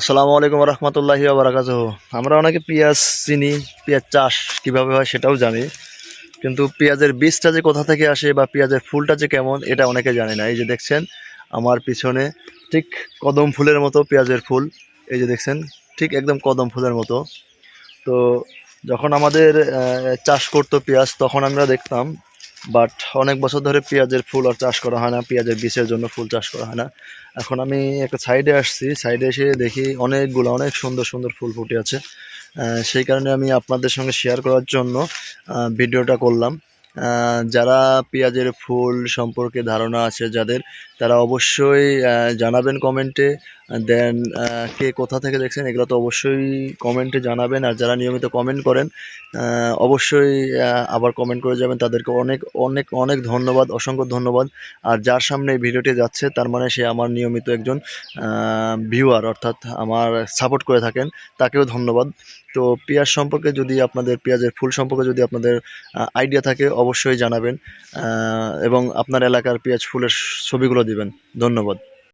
আসসালামু আলাইকুম রহমতুল্লাহি ওয়া বারাকাতুহু। আমরা অনেকে পেঁয়াজ চিনি, পেঁয়াজ চাষ কীভাবে হয় সেটাও জানি, কিন্তু পেঁয়াজের বীজটা যে কোথা থেকে আসে বা পেঁয়াজের ফুলটা যে কেমন এটা অনেকে জানে না। এই যে দেখছেন আমার পিছনে ঠিক কদম ফুলের মতো পেঁয়াজের ফুল, এই যে দেখছেন ঠিক একদম কদম ফুলের মতো। তো যখন আমাদের চাষ করতো পেঁয়াজ তখন আমরা দেখতাম, বাট অনেক বছর ধরে পেঁয়াজের ফুল আর চাষ করা হয় না, পেঁয়াজের বীজের জন্য ফুল চাষ করা হয় না। এখন আমি একটা সাইডে আসছি, সাইডে এসে দেখি অনেকগুলো অনেক সুন্দর সুন্দর ফুল ফুটে আছে। সেই কারণে আমি আপনাদের সঙ্গে শেয়ার করার জন্য ভিডিওটা করলাম। যারা পেঁয়াজের ফুল সম্পর্কে ধারণা আছে যাদের, তারা অবশ্যই জানাবেন কমেন্টে। দেন কে কোথা থেকে দেখছেন এগুলো তো অবশ্যই কমেন্টে জানাবেন। আর যারা নিয়মিত কমেন্ট করেন অবশ্যই আবার কমেন্ট করে যাবেন, তাদেরকে অনেক অনেক অনেক ধন্যবাদ, অসংখ্য ধন্যবাদ। আর যার সামনে এই ভিডিওটি যাচ্ছে তার মানে সে আমার নিয়মিত একজন ভিউয়ার, অর্থাৎ আমার সাপোর্ট করে থাকেন, তাকেও ধন্যবাদ। তো পেঁয়াজ সম্পর্কে যদি আপনাদের, পেঁয়াজের ফুল সম্পর্কে যদি আপনাদের আইডিয়া থাকে অবশ্যই জানাবেন, এবং আপনার এলাকার পেঁয়াজ ফুলের ছবিগুলো দিবেন। ধন্যবাদ।